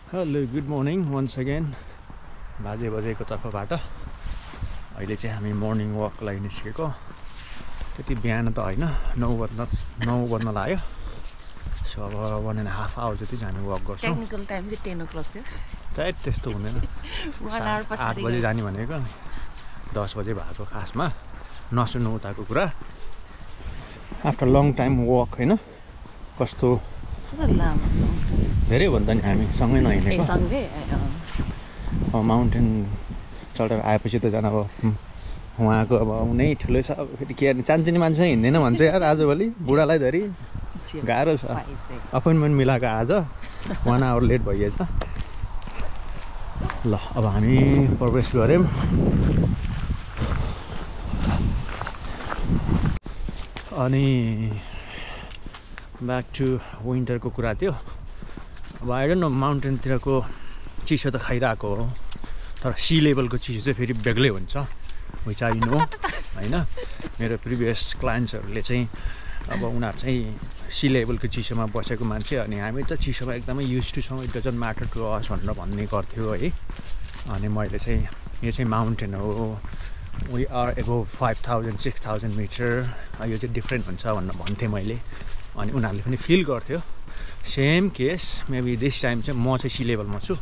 Hello good morning once again बजेको तर्फबाट अहिले चाहिँ हामी मर्निङ वकलाई निस्केको त्यति बिहान त होइन 9 बज्न लाग्यो सो अब 1.5 आवर जति हामी वक गर्छौँ टेक्निकल टाइम चाहिँ 10 o'clock थियो सायद त्यस्तो हुँदैन 8 बजे जाने भनेको 10 बजे भएको खासमा नसुन्नु उताको कुरा आफ्टर लङ टाइम वक होइन कस्तो धेरै भन्दा नि हामी सँगै नहिँडेको माउन्टेन चढेर आएपछि त झन् अब उहाँको अब नै ठुलो छ अब फेरि के चान्चिने मान्छे हिँड्दैन भन्छ यार आजभोलि बुढालाई धरि गाह्रो छ अपोइन्टमेन्ट मिलाएको आज 1 आवर लेट भइएछ ल अब हामी प्रवेश गऱ्यौँ अनि ब्याक टु विन्टरको कुरा थियो अब आई डोन्ट नो माउन्टेनतिरको चिसो त खाइरहेको हो तर सी लेभलको चिसो चाहिँ फेरि बेग्लै हुन्छ विच आई नो होइन मेरो प्रिभियस क्लाइन्ट्सहरूले चाहिँ अब उनीहरू चाहिँ सी लेभलको चिसोमा बसेको मान्छे अनि हामी त चिसोमा एकदमै युज टु छौँ it doesn't matter to us भनेर भन्ने गर्थ्यो है अनि मैले चाहिँ यो चाहिँ माउन्टेन हो वी आर एबोभ 5000 6000 मिटर यो चाहिँ डिफ्रेन्ट हुन्छ भनेर भन्थेँ मैले अनि उनीहरूले पनि फिल गर्थ्यो same case maybe this time चाहिँ म चाहिँ सी लेभलमा छु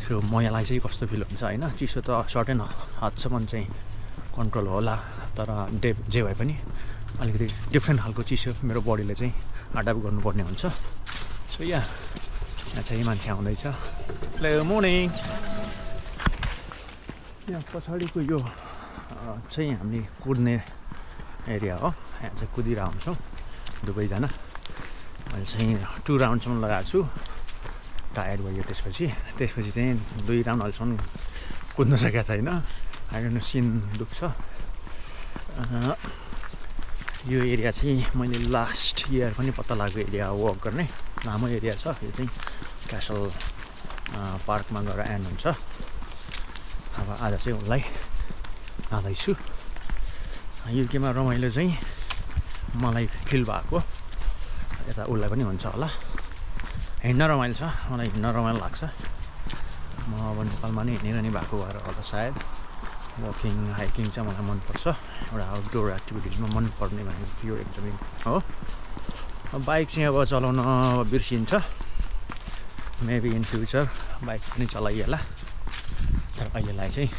सो मलाई चाहिँ कस्तो फिल हुन्छ होइन चिसो त सर्टेन हदसम्म चाहिँ कन्ट्रोल होला तर जे भए पनि अलिकति डिफ्रेन्ट खालको चिसो मेरो बडीले चाहिँ एडप्ट गर्नुपर्ने हुन्छ सो यहाँ चाहिँ मान्छे आउँदैछ हेलो मर्निङ यहाँ पछाडिको यो चाहिँ हामी कुद्ने एरिया हो यहाँ चाहिँ कुदिरहेको हुन्छौँ दुवैजना मैले चाहिँ 2 राउन्डसम्म लगाएको छु टायर्ड भयो त्यसपछि चाहिँ 2 राउन्ड अहिलेसम्म कुद्न सकेको छैन आइडोन्ट सिन दुख्छ यो एरिया चाहिँ मैले लास्ट इयर पनि पत्ता लागेको एरिया वक गर्ने लामो एरिया छ यो चाहिँ क्यासल पार्कमा गएर एन्ड हुन्छ अब आज चाहिँ उसलाई आउँदैछु युकेमा रमाइलो चाहिँ मलाई फिल भएको यता उसलाई पनि हुन्छ होला हिँड्न रमाइलो छ मलाई हिँड्न रमाइलो लाग्छ म अब नेपालमा नै हिँडिरहने भएको भएर होला सायद वकिङ हाइकिङ चाहिँ मलाई मनपर्छ एउटा आउटडोर एक्टिभिटिजमा मनपर्ने भनेको थियो एकदमै हो बाइक चाहिँ अब चलाउन बिर्सिन्छ मेबी इन फ्युचर बाइक पनि चलाइएला तर अहिलेलाई चाहिँ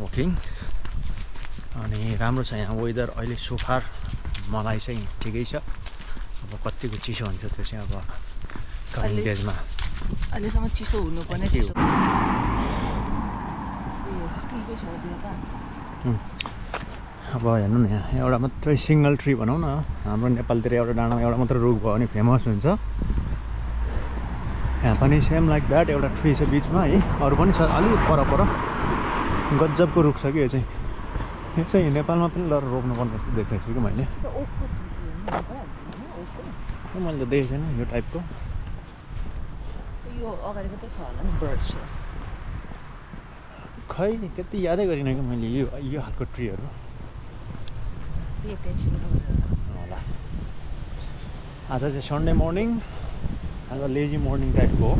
वकिङ अनि राम्रो छ यहाँ वेदर अहिले सोफार मलाई चाहिँ ठिकै छ अब कतिको चिसो हुन्छ त्यो चाहिँ अब कमिङ डेजमा अहिलेसम्म चिसो हुनुपर्ने चिसो अब हेर्नु न यहाँ एउटा मात्रै सिङ्गल ट्री भनौँ न हाम्रो नेपालतिर एउटा डाँडामा एउटा मात्र रुख भयो भने फेमस हुन्छ यहाँ पनि सेम लाइक द्याट एउटा ट्री छ बिचमा है अरू पनि छ अलिक पर गजबको रुख छ कि यो चाहिँ नेपालमा पनि लर रोप्नुपर्ने जस्तो देखेको छु कि मैले त देखेको छैन यो टाइपको यो अगाडिको त छ होला नि बर्ड्स खै त्यति यादै गरिनँ कि मैले यो खालको ट्रीहरू होला आज चाहिँ सन्डे मर्निङ आज लेजी मर्निङ टाइपको हो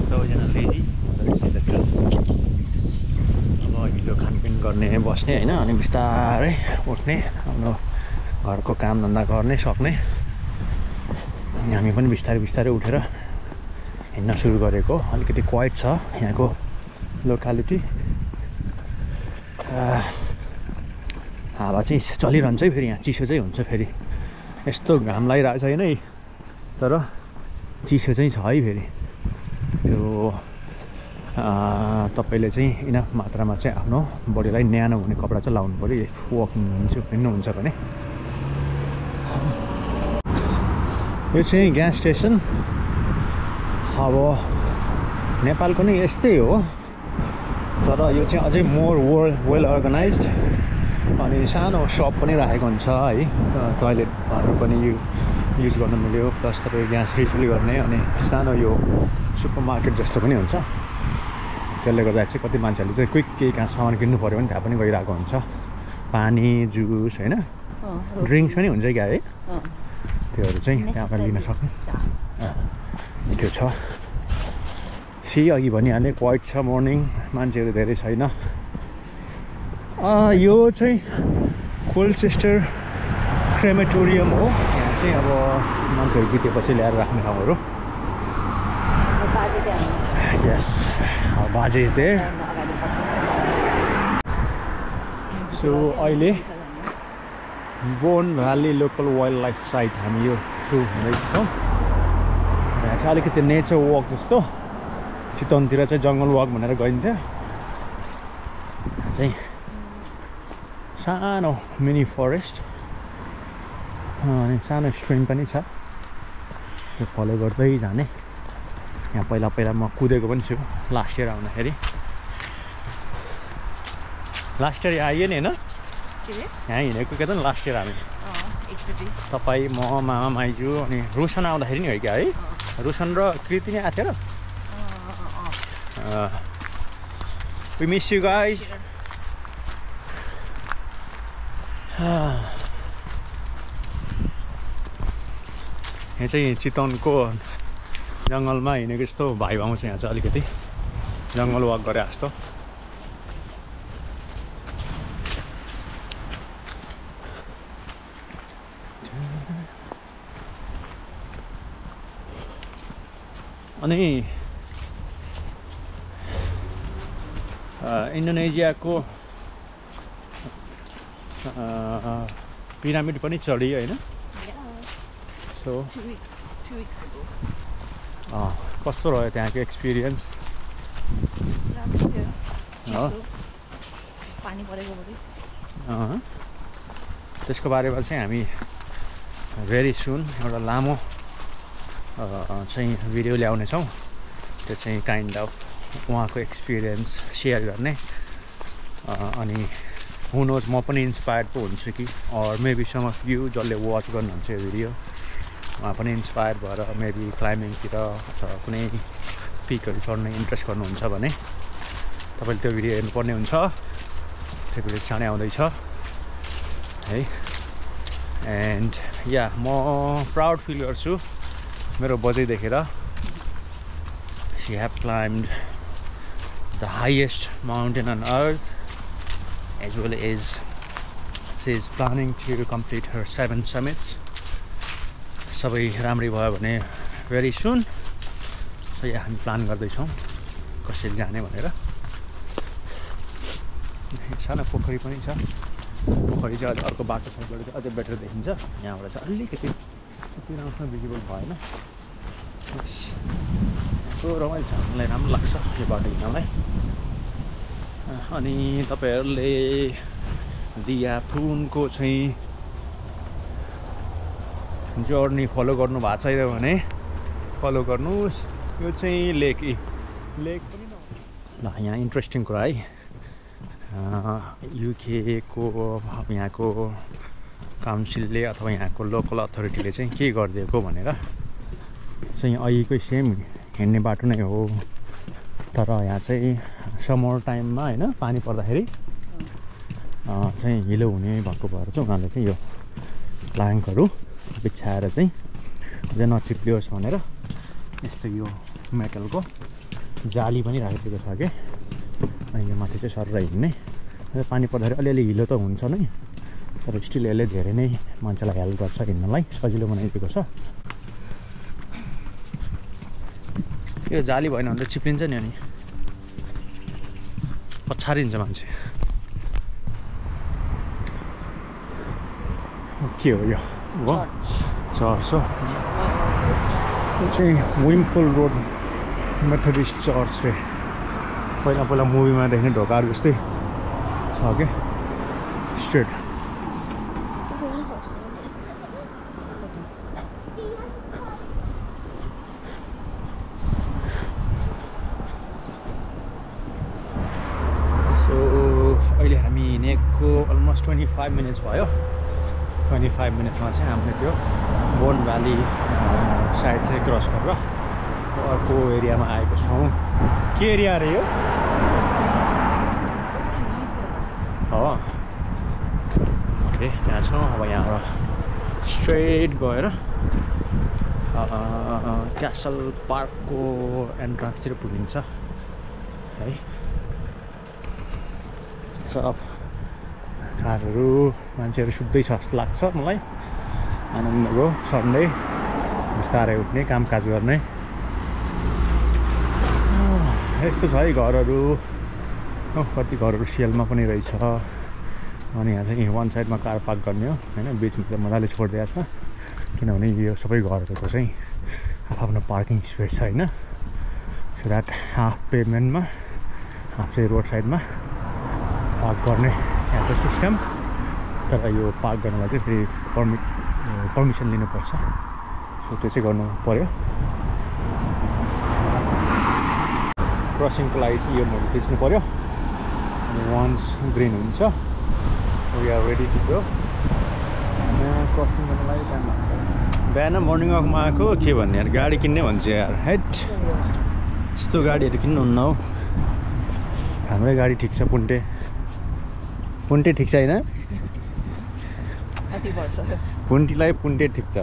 सबैजना लेजी अब हिजो खानपिन गर्ने बस्ने होइन अनि बिस्तारै उठ्ने आफ्नो घरको कामधन्दा गर्ने सक्ने हामी पनि बिस्तारै उठेर हिँड्न सुरु गरेको अलिकति क्वाइट छ यहाँको लोकालिटी हावा चाहिँ चलिरहन्छ है फेरि यहाँ चिसो चाहिँ हुन्छ फेरि यस्तो घाम लागिरहेको छैन है तर चिसो चाहिँ छ है फेरि त्यो तपाईँले चाहिँ इनफ मात्रामा चाहिँ आफ्नो बडीलाई न्यानो हुने कपडा चाहिँ लाउनु पऱ्यो वकिङ हिँड्नुहुन्छ भने यो चाहिँ ग्यास स्टेसन अब नेपालको नै यस्तै हो तर यो चाहिँ अझै मोर वेल अर्गनाइज्ड अनि सानो सप पनि राखेको हुन्छ है टोयलेटहरू पनि युज गर्न मिल्यो प्लस तपाईँ ग्यास रिफिल गर्ने अनि सानो यो सुपर मार्केट जस्तो पनि हुन्छ त्यसले गर्दा चाहिँ कति मान्छेहरूले चाहिँ क्विक केही कहाँ सामान किन्नु पऱ्यो भने त्यहाँ पनि गइरहेको हुन्छ पानी जुस होइन ड्रिङ्क्स पनि हुन्छ क्या है त्योहरू चाहिँ त्यहाँबाट लिन सक्नु त्यो छ अघि भनिहालेँ क्वाइट छ मर्निङ मान्छेहरू धेरै छैन यो चाहिँ कोल्चेस्टर क्रेमेटोरियम हो यहाँ चाहिँ अब मान्छेहरू बितेपछि ल्याएर राख्ने ठाउँहरू यस बाजे इज देयर सो अहिले bone valley local wild life site हामी यो थ्रु हुँदैछौँ यहाँ चाहिँ अलिकति नेचर वक जस्तो चितवनतिर चाहिँ जङ्गल वक भनेर गइन्थ्यो चाहिँ सानो मिनी फरेस्ट अनि सानो स्ट्रिम पनि छ त्यो फलो गर्दै जाने यहाँ पहिला पहिला म कुदेको पनि छु लास्ट इयर आउँदाखेरि लास्ट इयर आइयो नि होइन यहाँ हिँडेको क्या त लास्ट इयर हामी तपाईँ म मामा माइजू अनि रोशन आउँदाखेरि नि हो क्या है रोशन र कृति नै आएको थियो र we miss you guys यहाँ चाहिँ चितवनको जङ्गलमा हिँडेको जस्तो भाइ आउँछ यहाँ चाहिँ अलिकति जङ्गल वक गरे जस्तो अनि इन्डोनेसियाको पिरामिड पनि चढियो होइन सो कस्तो रह्यो त्यहाँको एक्सपिरियन्स त्यसको बारेमा चाहिँ हामी भेरी सुन एउटा लामो चाहिँ भिडियो ल्याउनेछौँ त्यो चाहिँ काइन्ड अफ उहाँको एक्सपिरियन्स सेयर गर्ने अनि हु नोज म पनि इन्सपायर्ड पो हुन्छु कि or maybe some of you जसले वाच गर्नुहुन्छ यो भिडियो उहाँ पनि इन्सपायर भएर मेबी क्लाइम्बिङतिर अथवा कुनै पिकहरू चढ्ने इन्ट्रेस्ट गर्नुहुन्छ भने तपाईँले त्यो भिडियो हेर्नुपर्ने हुन्छ त्यो भिडियो चाँडै आउँदैछ है एन्ड या म प्राउड फिल गर्छु मेरो बजै देखेर she have climbed the highest mountain on earth as well as she is planning to complete her 7 summits सबै राम्रै भयो भने भेरी सुन सो यहाँ हामी प्लान गर्दैछौँ कसरी जाने भनेर सानो पोखरी पनि छ पोखरी चाहिँ अझ अर्को बाटो साइडबाट चाहिँ अझै बेटर देखिन्छ यहाँबाट चाहिँ अलिकति त्यति राम्रो भिजिबल भएन यस्तो रमाइलो छ हामीलाई राम्रो लाग्छ यो बाटो हिँड्नलाई अनि तपाईहरूले दिया फुनको चाहिँ जर्नी फलो गर्नु भएको छैन भने फलो गर्नुहोस् यो चाहिँ लेक पनि ल यहाँ इन्ट्रेस्टिङ कुरा है युकेको यहाँको काउन्सिलले अथवा यहाँको लोकल अथोरिटीले चाहिँ के गरिदिएको भनेर चाहिँ अहिलेकै सेम हिँड्ने बाटो नै हो तर यहाँ चाहिँ समर टाइममा होइन पानी पर्दाखेरि चाहिँ हिलो हुने भएको भएर चाहिँ उनीहरूले चाहिँ यो प्लाङ्कहरू बिछाएर चाहिँ अझै नचिप्लियोस् भनेर यस्तो यो मेटलको जाली पनि राखिदिएको छ क्या अनि यो माथि चाहिँ सरेर हिँड्ने पानी पर्दाखेरि अलिअलि हिलो त हुन्छ नै तर स्टिल यसले धेरै नै मान्छेलाई हेल्प गर्छ हिँड्नलाई सजिलो बनाइदिएको छ यो जाली भएन भने त चिप्लिन्छ नि अनि पछारिन्छ मान्छे के हो यो चर्च हो यो चाहिँ विम्पल रोड मेथोडिस्ट चर्च रे पहिला पहिला मुभीमा देख्ने ढोकाहरू जस्तै छ क्या स्ट्रेट अहिले हामी हिँडेको अलमोस्ट 25 मिनट्स भयो 25 मिनट्समा चाहिँ हामीले त्यो बोन भ्याली साइड चाहिँ क्रस गरेर अर्को एरियामा आएको छौँ के एरिया अरे यो हो ओके त्यहाँ छौँ अब यहाँबाट स्ट्रेट गएर क्यासल पार्कको एन्ट्रान्सतिर पुगिन्छ है। सब कारहरू मान्छेहरू सुत्दैछ जस्तो लाग्छ मलाई। आनन्दको सन्डे बिस्तारै उठ्ने कामकाज गर्ने यस्तो छ है घरहरू। कति घरहरू सेलमा पनि रहेछ। अनि यहाँ चाहिँ वान साइडमा कार पार्क गर्ने हो होइन, बिचमा त मजाले छोडिदिएको छ किनभने यो सबै घरहरूको चाहिँ आफ्नो पार्किङ स्पेस छ होइन। सो द्याट हाफ पेभमेन्टमा हाफ चाहिँ रोड साइडमा पार्क गर्ने यहाँको सिस्टम। तर यो पार्क गर्नलाई चाहिँ फेरि पर्मिसन लिनुपर्छ। सो त्यो चाहिँ गर्नु पऱ्यो। क्रसिङको लागि चाहिँ यो मैले खिच्नु पऱ्यो। अनि वान्स ग्रिन हुन्छ we are ready to go. Crossing गर्नु लागि टाइम लाग्छ। बिहान मर्निङ वाकमा आएको के भन्ने यार, गाडी किन्ने भन्छ यार। हेट यस्तो गाडीहरू किन्नुहुन्न हौ। हाम्रै गाडी ठिक छ। पुन्टे ठिक छ होइन? पुन्टीलाई पुन्टे ठिक छ।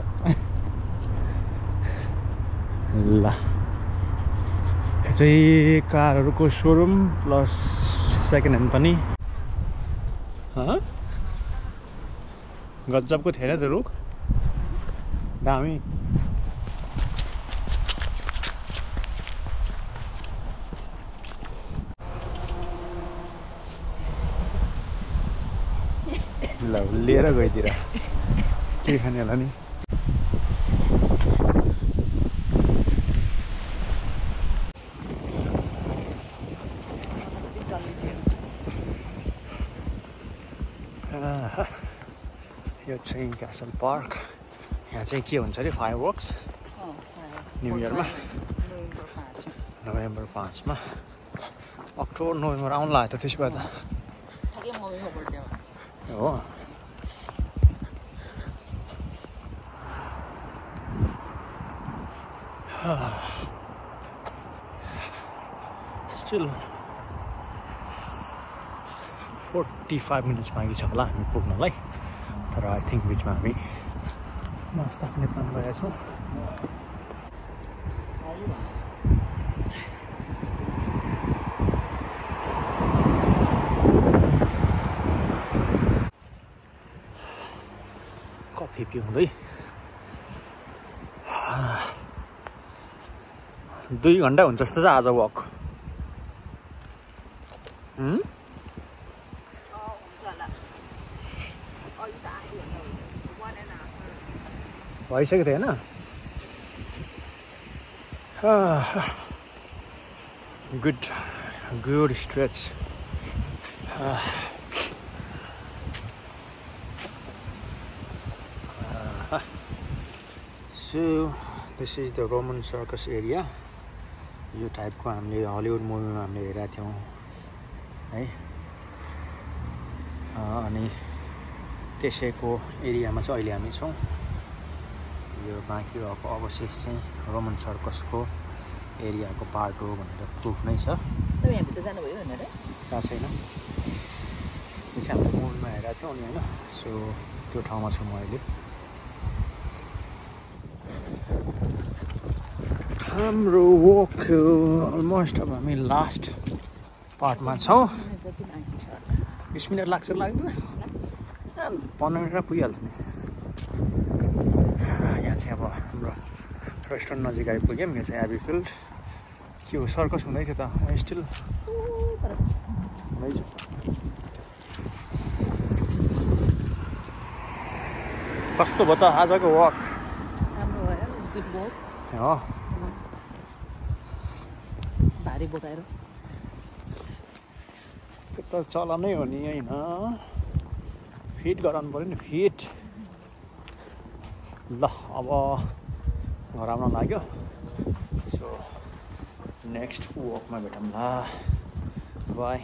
ल चाहिँ कारहरूको सोरुम प्लस सेकेन्ड ह्यान्ड पनि। गजबको थिएन त्यो रुख, दामी। ल लिएर गइदिएर के खाने होला नि। यो चाहिँ क्यासल पार्क। यहाँ चाहिँ के हुन्छ अरे फायरवर्क्स न्यु इयरमा नोभेम्बर 5 मा। अक्टोबर नोभेम्बर आउनु लाग्यो त त्यसो भए त हो। स्टिल 45 मिनट्स बाँकी छ होला हामी पुग्नलाई। तर आई थिङ्क बिचमा हामी नास्ता खाने प्लान गरेका छौँ। कफी पिउँदै 2 घन्टा हुन्छ जस्तो छ आज वक। भइसकेको थिएन। Good stretch. So this is the Roman circus area. यो टाइपको हामीले हलिउड मुभीमा हामीले हेरेका थियौँ है। अनि त्यसैको एरियामा चाहिँ अहिले हामी छौँ। यो बाँकी रहेको अवशेष चाहिँ रोमन सर्कसको एरियाको पार्ट हो भनेर प्रुफ नै छ। यहाँभित्र जानुभयो भनेर थाहा छैन। त्यो चाहिँ हामीले मुभीमा हेरेका थियौँ नि होइन। सो त्यो ठाउँमा छु म अहिले। हाम्रो वक अलमोस्ट अब हामी लास्ट पार्टमा छौँ। 20 मिनट लाग्छ लाग्दैन? 15 मिनटमा पुगिहाल्छ नि। यहाँ चाहिँ अब हाम्रो रेस्टुरेन्ट नजिक आइपुग्यौँ। यो चाहिँ एबी फिल्ड के हो, सर्कस हुँदै थियो त स्टिल हुँदैछ। कस्तो भयो त आजको वक? राम्रो भयो, गुड वक हो। भारी बोकाएर त्यो त चलनै हो नि होइन, फिट गराउनु पऱ्यो नि फिट। ल अब घर आउन लाग्यो। सो नेक्स्ट वकमा भेटौँ ल, बाई।